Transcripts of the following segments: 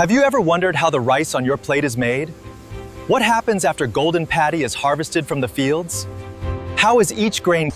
Have you ever wondered how the rice on your plate is made? What happens after golden patty is harvested from the fields? How is each grain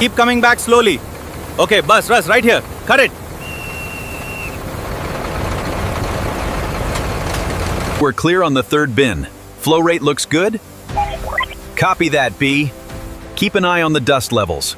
Keep coming back slowly. Okay, bus, Russ, right here. Cut it. We're clear on the third bin. Flow rate looks good? Copy that, B. Keep an eye on the dust levels.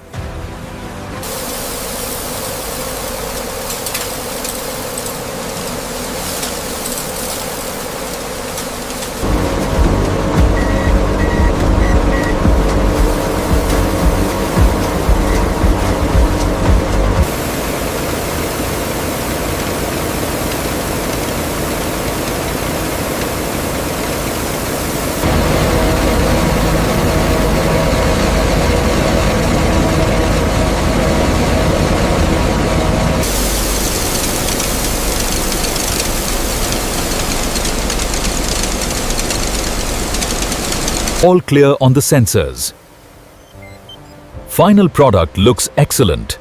All clear on the sensors. Final product looks excellent.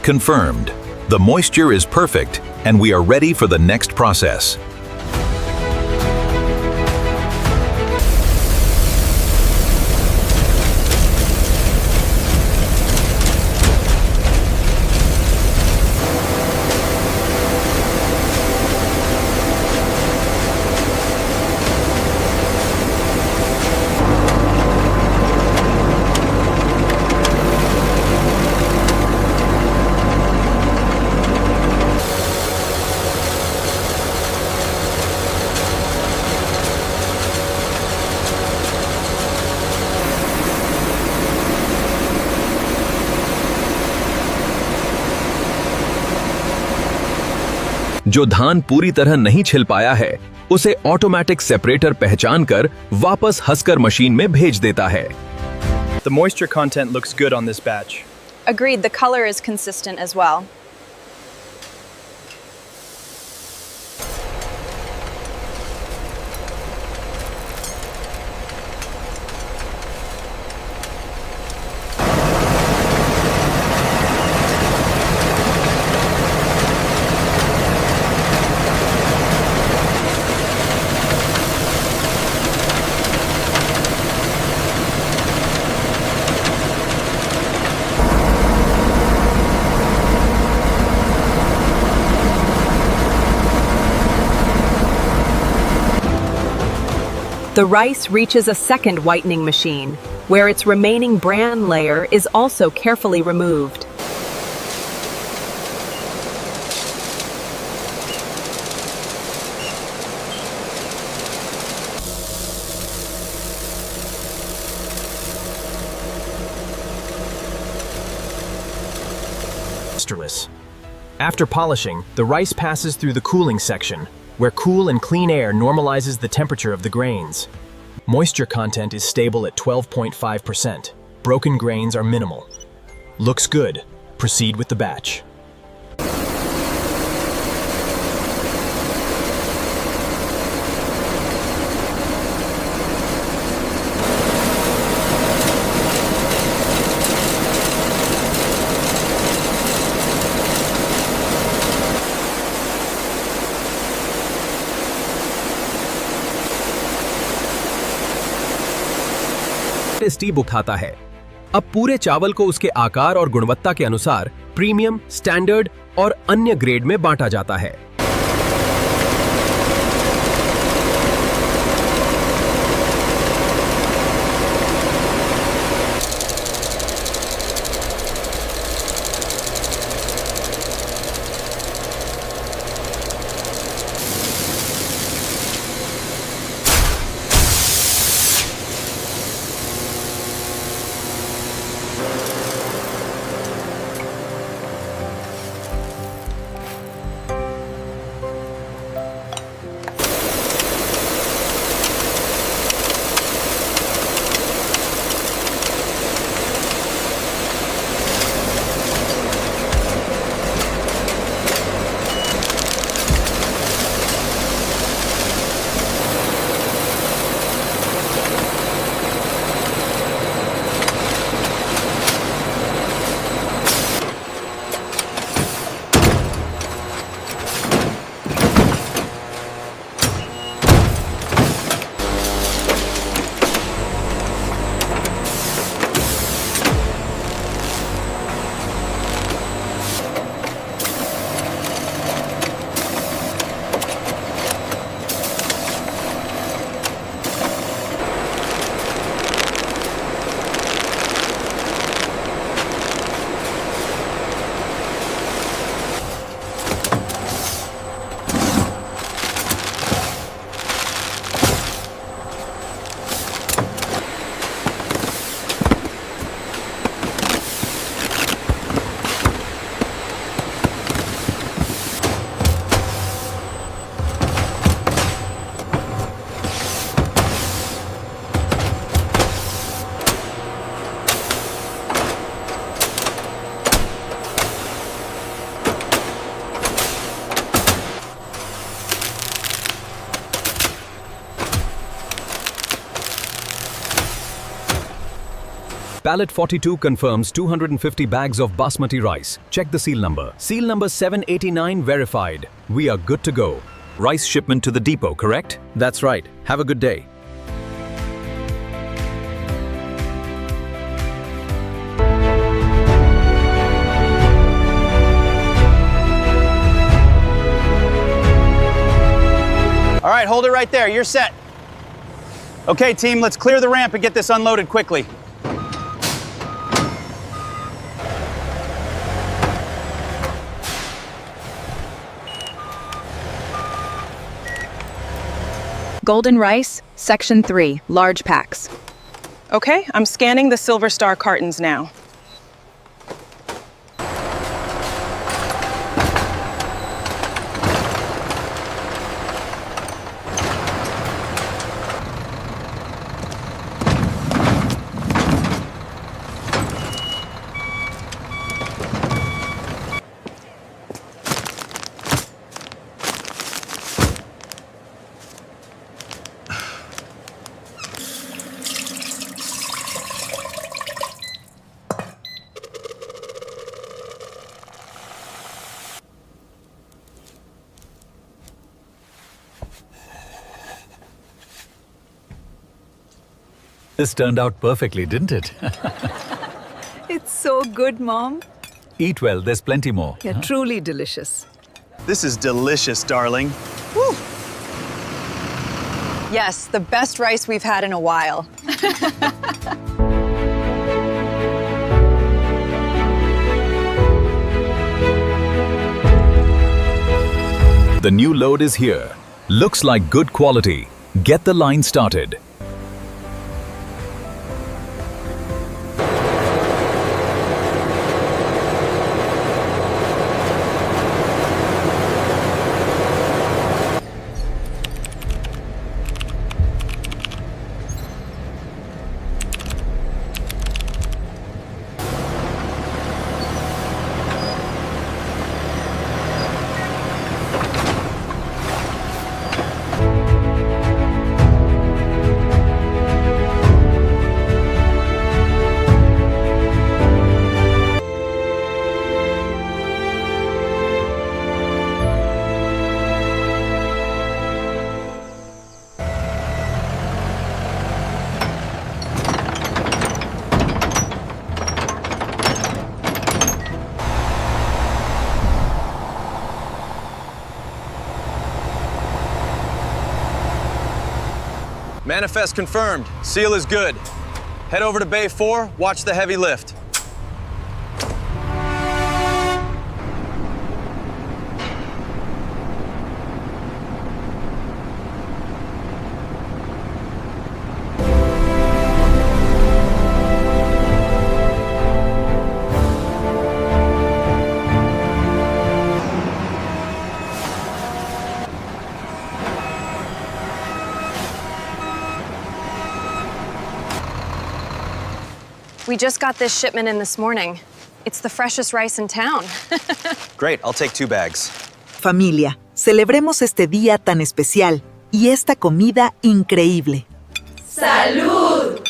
Confirmed. The moisture is perfect, and we are ready for the next process. जो धान पूरी तरह नहीं छिल पाया है, उसे automatic separator पहचान कर वापस हंसकर मशीन में भेज देता है। The moisture content looks good on this batch. Agreed, the color is consistent as well. The rice reaches a second whitening machine, where its remaining bran layer is also carefully removed. lusterless. After polishing, the rice passes through the cooling section, where cool and clean air normalizes the temperature of the grains. Moisture content is stable at 12.5%. Broken grains are minimal. Looks good. Proceed with the batch. स्टीब उठाता है। अब पूरे चावल को उसके आकार और गुणवत्ता के अनुसार प्रीमियम, स्टैंडर्ड और अन्य ग्रेड में बांटा जाता है। Pallet 42 confirms 250 bags of basmati rice. Check the seal number. Seal number 789 verified. We are good to go. Rice shipment to the depot, correct? That's right. Have a good day. All right, hold it right there. You're set. Okay, team, let's clear the ramp and get this unloaded quickly. Golden rice, section 3, large packs. Okay, I'm scanning the Silver Star cartons now. This turned out perfectly, didn't it? It's so good, Mom. Eat well, there's plenty more. Yeah, truly delicious. This is delicious, darling. Woo! Yes, the best rice we've had in a while. The new load is here. Looks like good quality. Get the line started. Manifest confirmed. Seal is good. Head over to Bay 4, watch the heavy lift. We just got this shipment in this morning. It's the freshest rice in town. Great, I'll take 2 bags. Familia, celebremos este día tan especial y esta comida increíble. ¡Salud!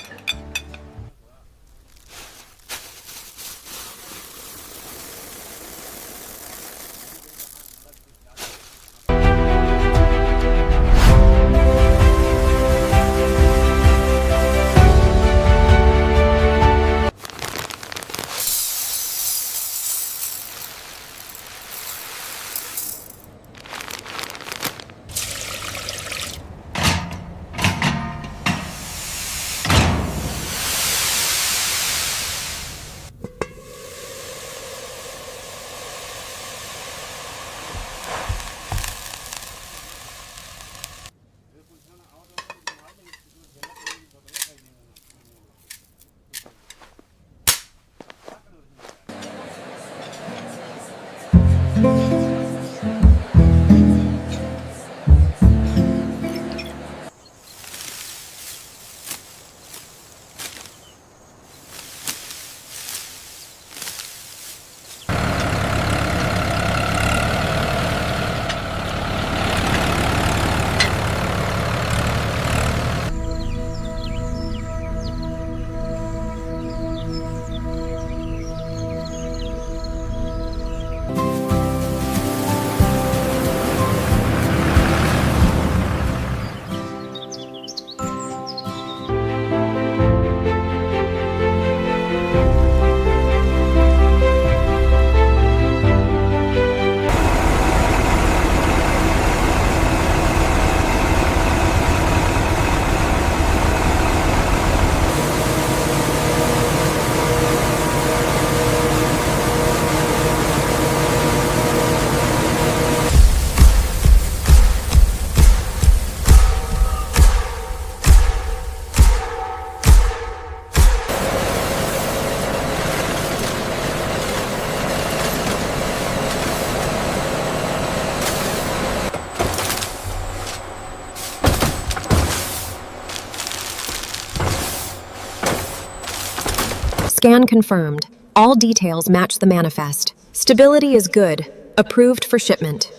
Scan confirmed. All details match the manifest. Stability is good. Approved for shipment.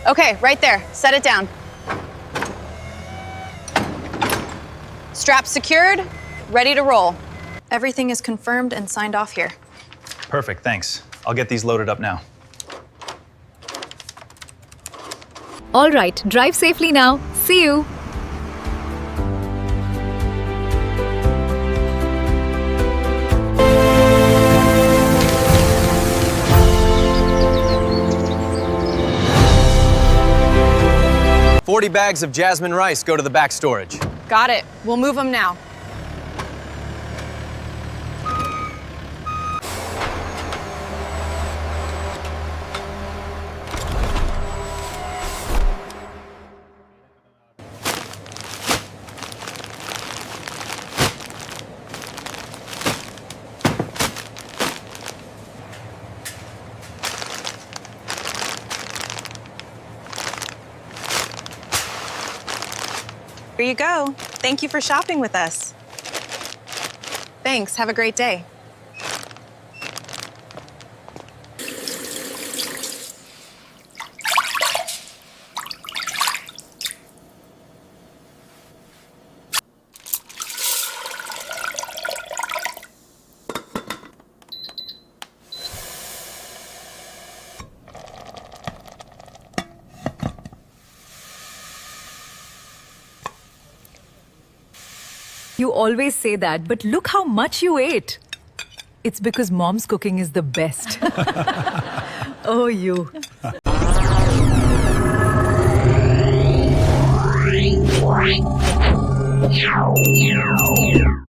Okay, right there. Set it down. Strap secured, ready to roll. Everything is confirmed and signed off here. Perfect, thanks. I'll get these loaded up now. All right, drive safely now. See you. "40 bags of jasmine rice go to the back storage." Got it. We'll move them now. Here you go. Thank you for shopping with us. Thanks. Have a great day. You always say that, but look how much you ate. It's because mom's cooking is the best. Oh, you.